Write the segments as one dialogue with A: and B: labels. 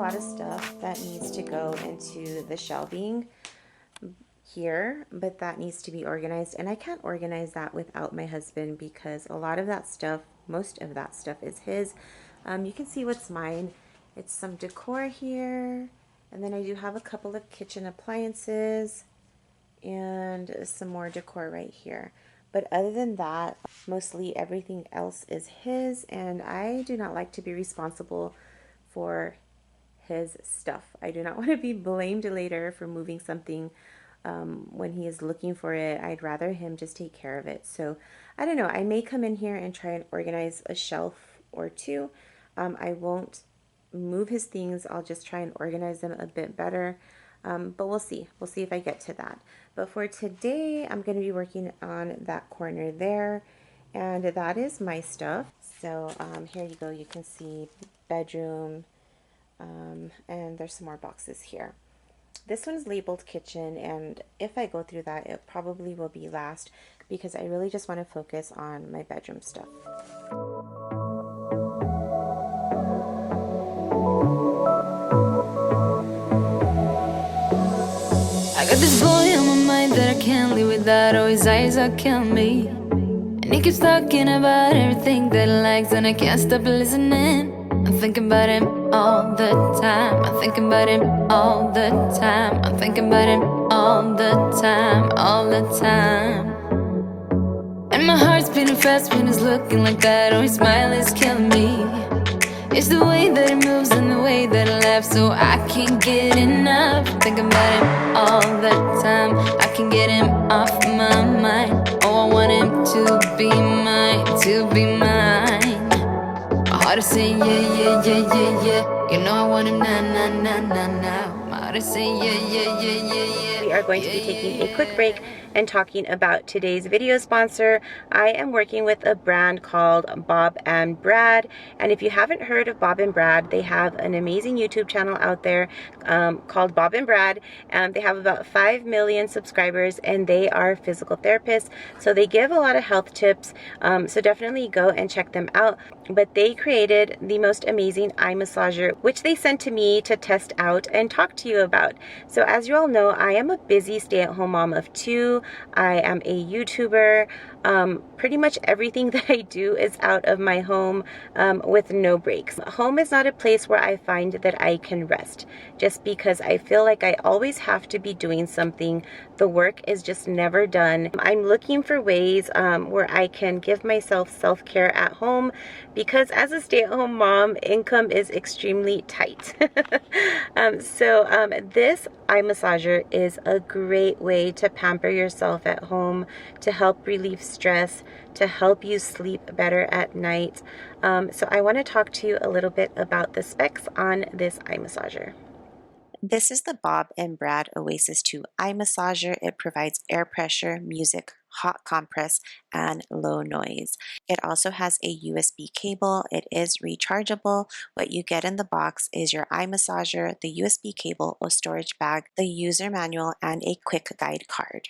A: lot of stuff that needs to go into the shelving here, but that needs to be organized, and I can't organize that without my husband because a lot of that stuff, most of that stuff is his. You can see what's mine. It's some decor here, and then I do have a couple of kitchen appliances and some more decor right here. But other than that, mostly everything else is his, and I do not like to be responsible for his stuff. I do not want to be blamed later for moving something when he is looking for it. I'd rather him just take care of it. So I don't know, I may come in here and try and organize a shelf or two. I won't move his things. I'll just try and organize them a bit better. But we'll see if I get to that. But for today, I'm going to be working on that corner there, and that is my stuff. So here you go. You can see bedroom, and there's some more boxes here. This one's labeled kitchen, and if I go through that, it probably will be last because I really just want to focus on my bedroom stuff.
B: I got this boy on my mind that I can't live without. Oh, his eyes are killing me, and he keeps talking about everything that he likes, and I can't stop listening. I'm thinking about him all the time. I'm thinking about him all the time. I'm thinking about him all the time, all the time. And my heart's beating fast when he's looking like that. Oh, his smile is killing me. It's the way that he moves and the way that he laughs, so I can't get enough. I'm thinking about him all the time. I can't get him off my mind. Oh, I want him to be mine, to be mine. My heart is saying yeah, yeah, yeah, yeah, yeah. You know I want him now, now, now, now, now. My heart is saying yeah, yeah, yeah, yeah, yeah.
A: We are going to be taking a quick break and talking about today's video sponsor. I am working with a brand called Bob and Brad, and if you haven't heard of Bob and Brad, they have an amazing YouTube channel out there called Bob and Brad. They have about 5 million subscribers, and they are physical therapists, so they give a lot of health tips, so definitely go and check them out. But they created the most amazing eye massager, which they sent to me to test out and talk to you about. So as you all know, I am a busy stay-at-home mom of 2. I am a YouTuber. Pretty much everything that I do is out of my home with no breaks. Home is not a place where I find that I can rest, just because I feel like I always have to be doing something. The work is just never done. I'm looking for ways where I can give myself self-care at home, because as a stay-at-home mom, income is extremely tight. So this eye massager is a great way to pamper yourself at home, to help relieve stress, to help you sleep better at night. So I want to talk to you a little bit about the specs on this eye massager. This is the Bob and Brad Oasis 2 eye massager. It provides air pressure, music, hot compress, and low noise. It also has a USB cable. It is rechargeable. What you get in the box is your eye massager, the USB cable, a storage bag, the user manual, and a quick guide card.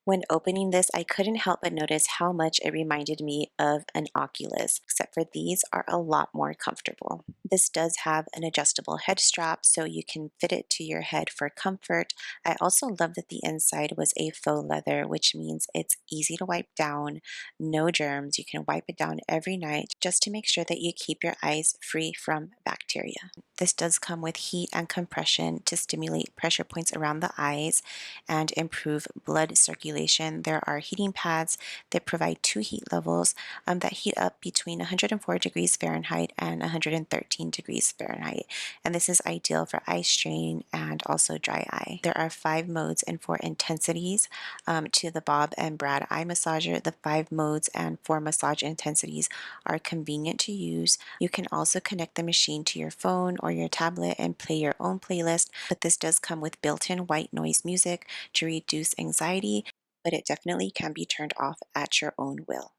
A: When opening this, I couldn't help but notice how much it reminded me of an Oculus, except for these are a lot more comfortable. This does have an adjustable head strap, so you can fit it to your head for comfort. I also love that the inside was a faux leather, which means it's easy to wipe down, no germs. You can wipe it down every night just to make sure that you keep your eyes free from bacteria. This does come with heat and compression to stimulate pressure points around the eyes and improve blood circulation. There are heating pads that provide 2 heat levels that heat up between 104 degrees Fahrenheit and 113 degrees Fahrenheit. And this is ideal for eye strain and also dry eye. There are 5 modes and 4 intensities to the Bob and Brad eye massager. The 5 modes and 4 massage intensities are convenient to use. You can also connect the machine to your phone or your tablet and play your own playlist, but this does come with built-in white noise music to reduce anxiety, but it definitely can be turned off at your own will.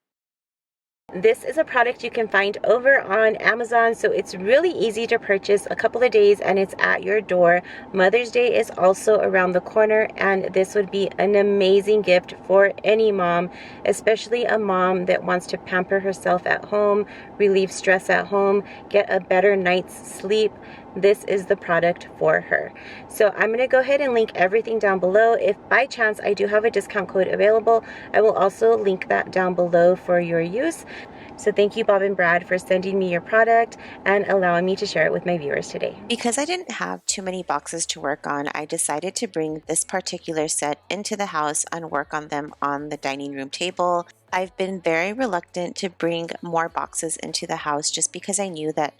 A: This is a product you can find over on Amazon, so it's really easy to purchase, a couple of days and it's at your door. Mother's Day is also around the corner, and this would be an amazing gift for any mom, especially a mom that wants to pamper herself at home, relieve stress at home, get a better night's sleep. this is the product for her. So I'm going to go ahead and link everything down below. If by chance I do have a discount code available, I will also link that down below for your use. So thank you, Bob and Brad, for sending me your product and allowing me to share it with my viewers today. Because I didn't have too many boxes to work on, I decided to bring this particular set into the house and work on them on the dining room table. I've been very reluctant to bring more boxes into the house just because I knew that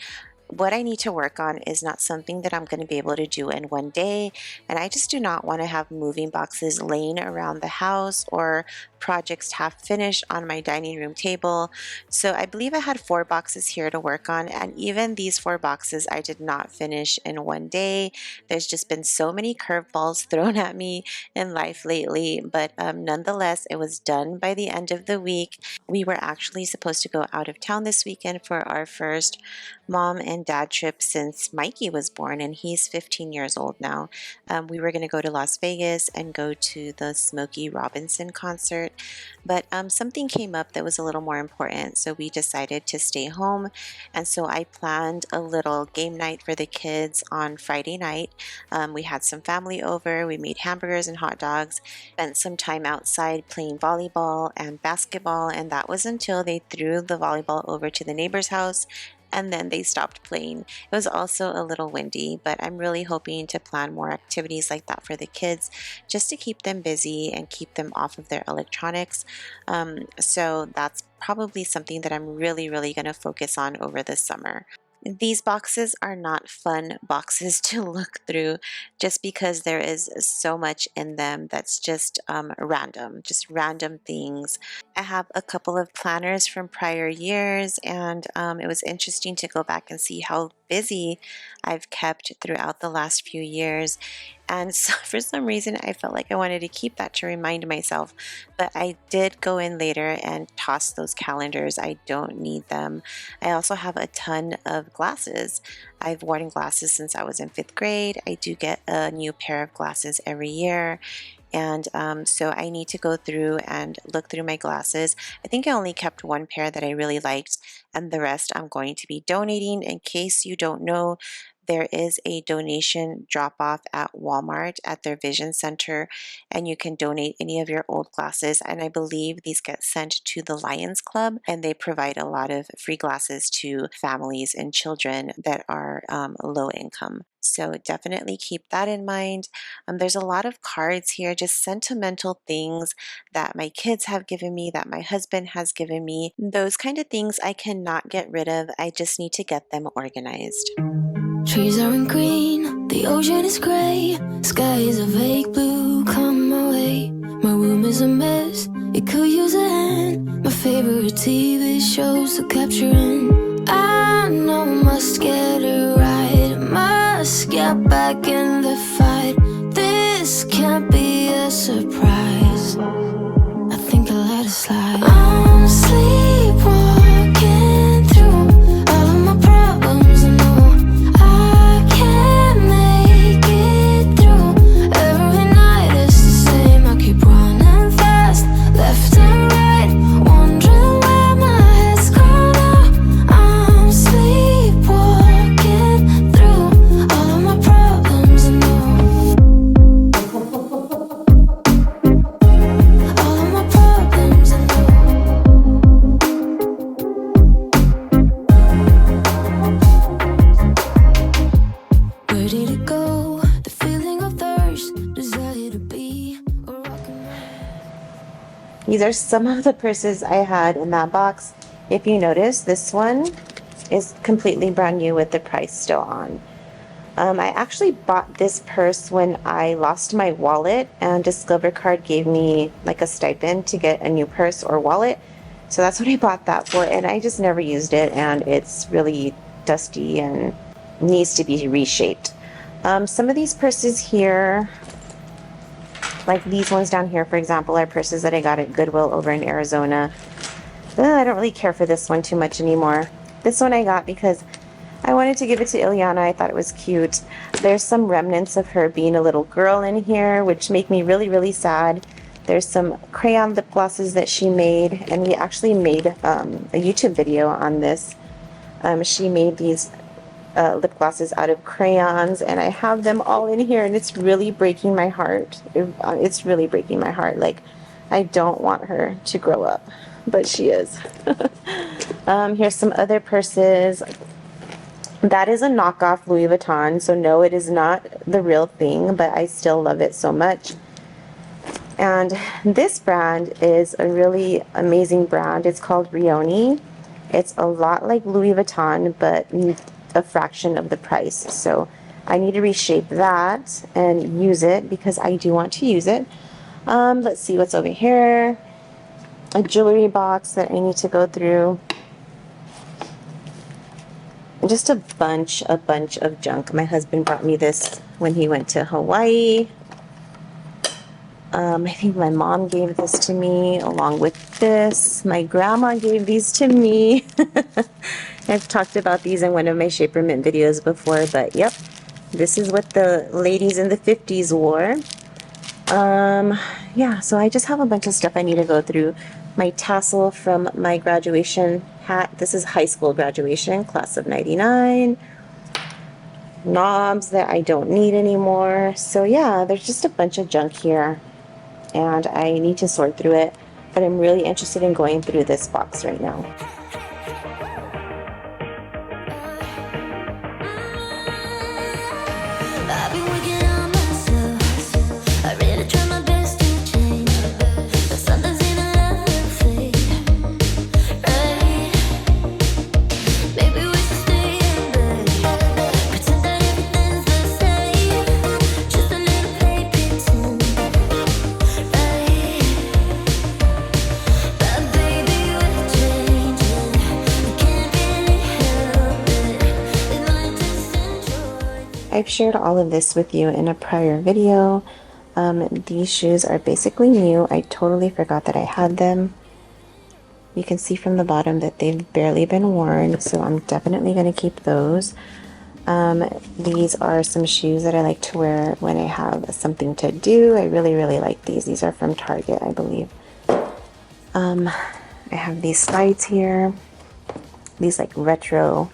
A: what I need to work on is not something that I'm going to be able to do in one day, and I just do not want to have moving boxes laying around the house or projects half finished on my dining room table. So I believe I had 4 boxes here to work on, and even these 4 boxes I did not finish in one day. There's just been so many curveballs thrown at me in life lately, but nonetheless, it was done by the end of the week. We were actually supposed to go out of town this weekend for our first mom and dad trip since Mikey was born, and he's 15 years old now. We were going to go to Las Vegas and go to the Smokey Robinson concert, but something came up that was a little more important, so we decided to stay home. And so I planned a little game night for the kids on Friday night. We had some family over, we made hamburgers and hot dogs, spent some time outside playing volleyball and basketball, and that was until they threw the volleyball over to the neighbor's house, and then they stopped playing. It was also a little windy, but I'm really hoping to plan more activities like that for the kids just to keep them busy and keep them off of their electronics. So that's probably something that I'm really going to focus on over this summer. These boxes are not fun boxes to look through just because there is so much in them that's just random things. I have a couple of planners from prior years, and it was interesting to go back and see how busy I've kept throughout the last few years. And so for some reason, I felt like I wanted to keep that to remind myself. But I did go in later and toss those calendars. I don't need them. I also have a ton of glasses. I've worn glasses since I was in 5th grade. I do get a new pair of glasses every year. And so I need to go through and look through my glasses. I think I only kept 1 pair that I really liked, and the rest I'm going to be donating. In case you don't know, there is a donation drop-off at Walmart at their Vision Center, and you can donate any of your old glasses, and I believe these get sent to the Lions Club, and they provide a lot of free glasses to families and children that are low income. So definitely keep that in mind. There's a lot of cards here, just sentimental things that my kids have given me, that my husband has given me. Those kind of things I cannot get rid of. I just need to get them organized.
B: Trees aren't green, the ocean is gray, sky is a vague blue, come my way. My room is a mess, it could use a hand. My favorite TV shows to capturing. I know I must get it right, must get back in the fight. This can't be a surprise, I think I'll let it slide. I'm sleepwalking through all of my problems, I know I can't make it through. Every night it's the same, I keep running fast, left and right, wondering where my head's gone now. I'm sleepwalking through all of my problems, I know. All of my problems, I know. Where did it go? The feeling of thirst, desire to be a rock and roll.
A: These are some of the purses I had in that box. If you notice, this one is completely brand new with the price still on. I actually bought this purse when I lost my wallet, and Discover Card gave me like a stipend to get a new purse or wallet. So that's what I bought that for, and I just never used it, and it's really dusty and needs to be reshaped. Some of these purses here, like these ones down here, for example, are purses that I got at Goodwill over in Arizona. I don't really care for this one too much anymore. This one I got because I wanted to give it to Ileana. I thought it was cute. There's some remnants of her being a little girl in here, which make me really sad. There's some crayon lip glosses that she made, and we actually made a YouTube video on this. She made these lip glosses out of crayons, and I have them all in here, and it's really breaking my heart. It's really breaking my heart. Like, I don't want her to grow up, but she is. Here's some other purses. That is a knockoff Louis Vuitton, so no, it is not the real thing, but I still love it so much. And this brand is a really amazing brand. It's called Rioni. It's a lot like Louis Vuitton, but a fraction of the price. So I need to reshape that and use it because I do want to use it. Let's see what's over here. A jewelry box that I need to go through. Just a bunch of junk. My husband brought me this when he went to Hawaii. I think my mom gave this to me along with this. My grandma gave these to me. I've talked about these in one of my Shaper Mint videos before, but yep, this is what the ladies in the 50s wore. Yeah, so I just have a bunch of stuff I need to go through. My tassel from my graduation hat. This is high school graduation, class of 99. Knobs that I don't need anymore. So yeah, there's just a bunch of junk here, and I need to sort through it, but I'm really interested in going through this box right now. I've shared all of this with you in a prior video. These shoes are basically new. I totally forgot that I had them. You can see from the bottom that they've barely been worn, so I'm definitely going to keep those. These are some shoes that I like to wear when I have something to do. I really, really like these. These are from Target, I believe. I have these slides here. These like retro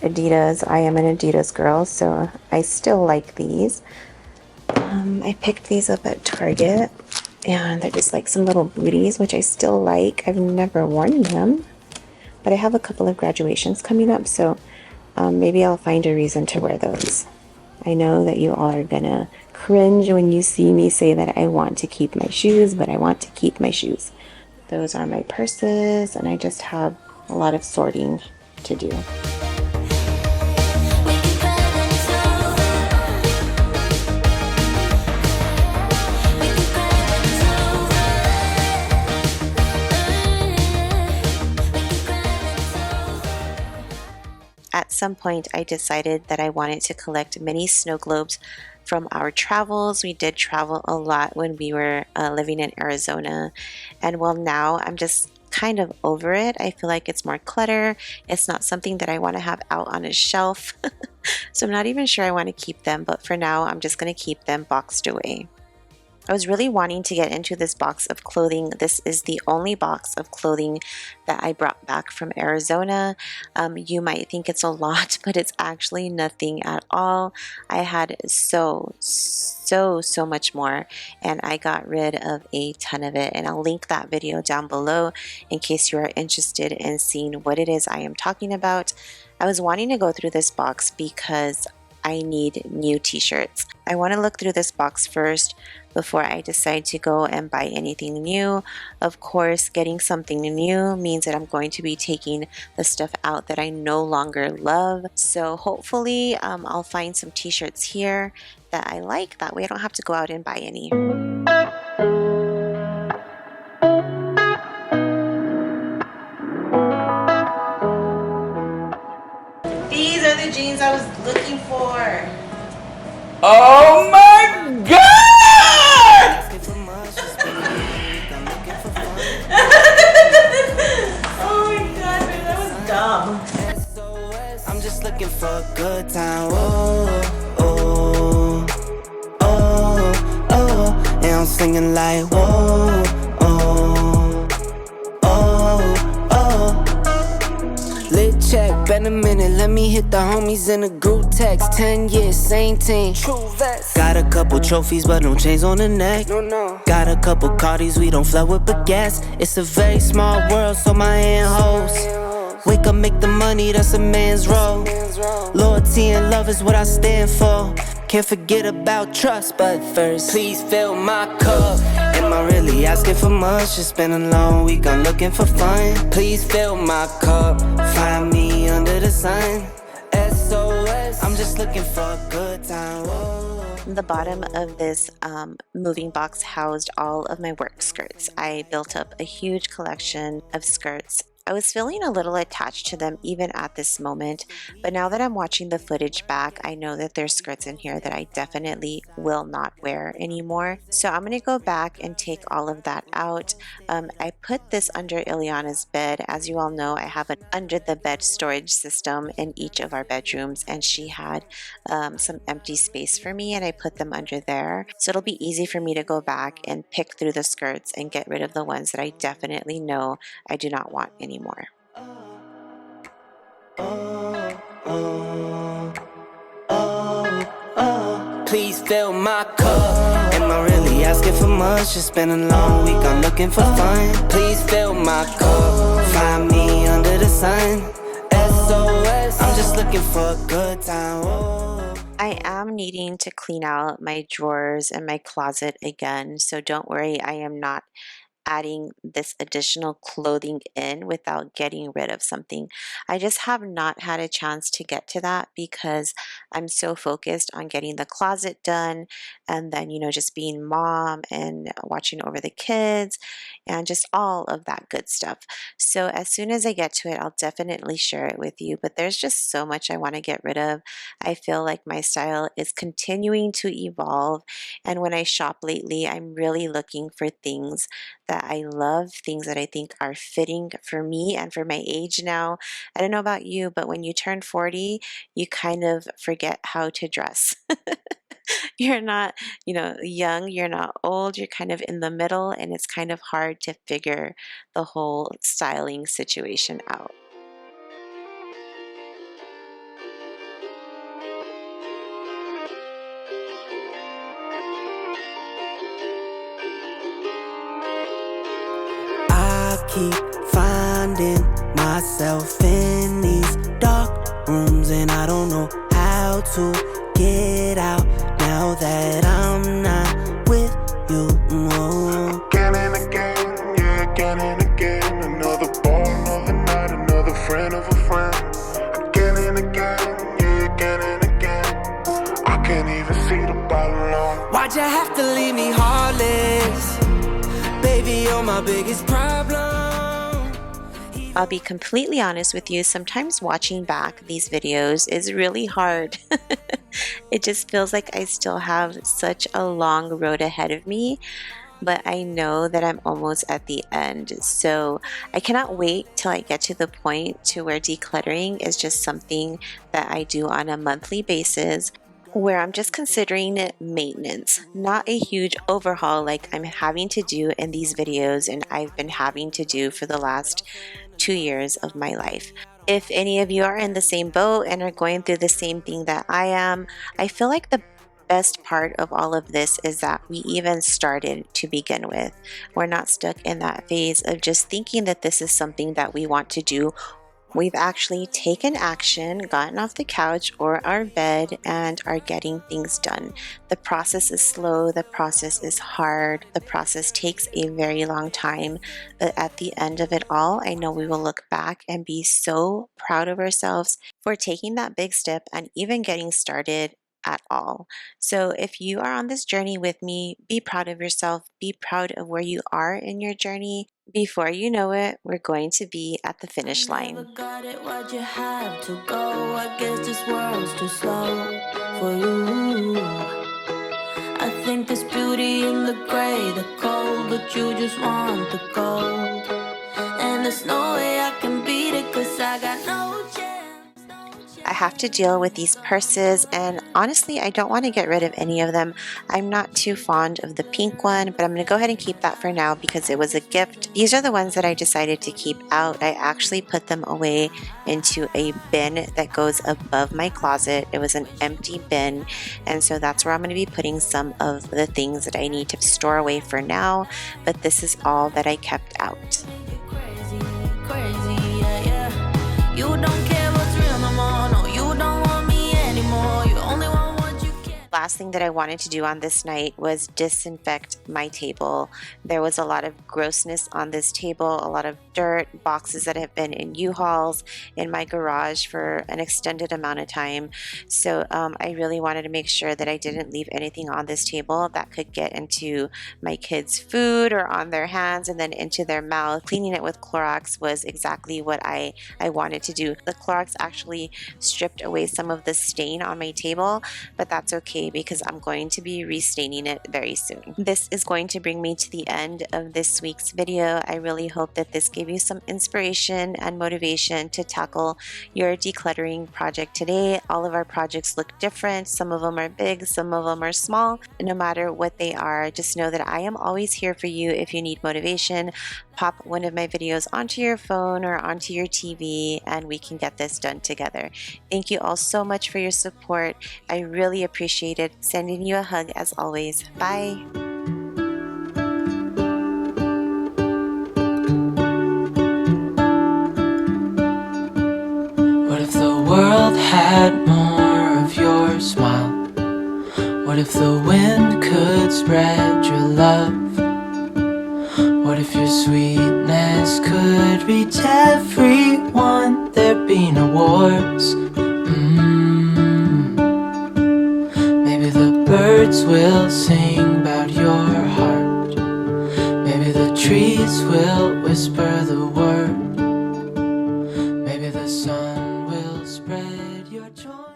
A: Adidas. I am an Adidas girl, so I still like these. I picked these up at Target, and they're just like some little booties, which I still like. I've never worn them, but I have a couple of graduations coming up, so maybe I'll find a reason to wear those. I know that you all are gonna cringe when you see me say that I want to keep my shoes, but I want to keep my shoes. Those are my purses, and I just have a lot of sorting to do. At some point, I decided that I wanted to collect mini snow globes from our travels. We did travel a lot when we were living in Arizona, and well, now I'm just kind of over it. I feel like it's more clutter. It's not something that I want to have out on a shelf. So I'm not even sure I want to keep them, but for now I'm just going to keep them boxed away. I was really wanting to get into this box of clothing. This is the only box of clothing that I brought back from Arizona. You might think it's a lot, but it's actually nothing at all. I had so much more, and I got rid of a ton of it, and I'll link that video down below in case you are interested in seeing what it is I am talking about. I was wanting to go through this box because I need new t-shirts. I want to look through this box first before I decide to go and buy anything new. Of course, getting something new means that I'm going to be taking the stuff out that I no longer love. So hopefully I'll find some t-shirts here that I like. That way I don't have to go out and buy any. These are the jeans I was looking for.
C: Oh my God!
A: Oh my God, man, that was dumb.
D: I'm just looking for a good time. Oh, oh, oh, oh. And I'm singing like whoa, oh, oh, oh. Lit check. Been a minute, let me hit the homies in the group text. 10 years, same team. True vest. Got a couple trophies, but no chains on the neck. No. Got a couple Cardis, we don't flood with baguettes. It's a very small world, so my hand holds. Wake up, make the money, that's a man's role. Loyalty and love is what I stand for. Can't forget about trust, but first, please fill my cup. Am I really asking for much? It's been a long week, I'm looking for fun. Please fill my cup, find me under the sun. SOS, I'm just looking for a good time. Whoa.
A: The bottom of this moving box housed all of my work skirts. I built up a huge collection of skirts. I was feeling a little attached to them even at this moment, but now that I'm watching the footage back, I know that there's skirts in here that I definitely will not wear anymore. So I'm going to go back and take all of that out. I put this under Ileana's bed. As you all know, I have an under the bed storage system in each of our bedrooms, and she had some empty space for me, and I put them under there. So it'll be easy for me to go back and pick through the skirts and get rid of the ones that I definitely know I do not want anymore.
D: Please fill my cup. Am I really asking for much? It's been a long week, I'm looking for fun. Please fill my cup, find me under the sun. SOS, I'm just looking for a good time. Whoa.
A: I am needing to clean out my drawers and my closet again, so don't worry, I am not adding this additional clothing in without getting rid of something. I just have not had a chance to get to that because I'm so focused on getting the closet done and then, just being mom and watching over the kids and just all of that good stuff. So as soon as I get to it, I'll definitely share it with you, but there's just so much I want to get rid of. I feel like my style is continuing to evolve, and when I shop lately, I'm really looking for things that I love, things that I think are fitting for me and for my age now. I don't know about you, but when you turn 40, you kind of forget how to dress. You're not, young, you're not old, you're kind of in the middle, and it's kind of hard to figure the whole styling situation out.
D: Keep finding myself in these dark rooms, and I don't know how to get out now that I'm not with you.
E: Again and again, yeah, again and again. Another ball, another night, another friend of a friend. Again and again, yeah, again and again. I can't even see the bottom line.
D: Why'd you have to leave me heartless? Baby, you're my biggest problem.
A: I'll be completely honest with you, sometimes watching back these videos is really hard. It just feels like I still have such a long road ahead of me, but I know that I'm almost at the end. So I cannot wait till I get to the point to where decluttering is just something that I do on a monthly basis, where I'm just considering it maintenance, not a huge overhaul like I'm having to do in these videos and I've been having to do for the last 2 years of my life. If any of you are in the same boat and are going through the same thing that I am, I feel like the best part of all of this is that we even started to begin with. We're not stuck in that phase of just thinking that this is something that we want to do. We've actually taken action, gotten off the couch or our bed, and are getting things done. The process is slow, the process is hard, the process takes a very long time, but at the end of it all, I know we will look back and be so proud of ourselves for taking that big step and even getting started at all. So if you are on this journey with me, be proud of yourself, be proud of where you are in your journey. Before you know it, we're going to be at the finish line.
B: Never got it, why'd you have to go? I guess this world's too slow for you. I think there's beauty in the gray, the cold, but you just want the gold. And there's no way I can beat it, 'cause I got no chance.
A: I have to deal with these purses, and honestly I don't want to get rid of any of them. I'm not too fond of the pink one, but I'm going to go ahead and keep that for now because it was a gift. These are the ones that I decided to keep out. I actually put them away into a bin that goes above my closet. It was an empty bin, and so that's where I'm going to be putting some of the things that I need to store away for now, but this is all that I kept out.
B: You don't care what's real no more. No, you don't want me anymore. You only want what you can.
A: Last thing that I wanted to do on this night was disinfect my table. There was a lot of grossness on this table, a lot of dirt, boxes that have been in U-Hauls in my garage for an extended amount of time. So I really wanted to make sure that I didn't leave anything on this table that could get into my kids' food or on their hands and then into their mouth. Cleaning it with Clorox was exactly what I wanted to do. The Clorox actually stripped away some of the stain on my table, but that's okay because I'm going to be restaining it very soon. This is going to bring me to the end of this week's video. I really hope that this gave you some inspiration and motivation to tackle your decluttering project today. All of our projects look different. Some of them are big, some of them are small. No matter what they are, just know that I am always here for you if you need motivation. Pop one of my videos onto your phone or onto your TV and we can get this done together. Thank you all so much for your support. I really appreciate it. Sending you a hug as always. Bye.
F: What if the world had more of your smile? What if the wind could spread your love? What if your sweetness could reach everyone? There'd be no wars. Maybe the birds will sing about your heart. Maybe the trees will whisper the word. Maybe the sun will spread your joy.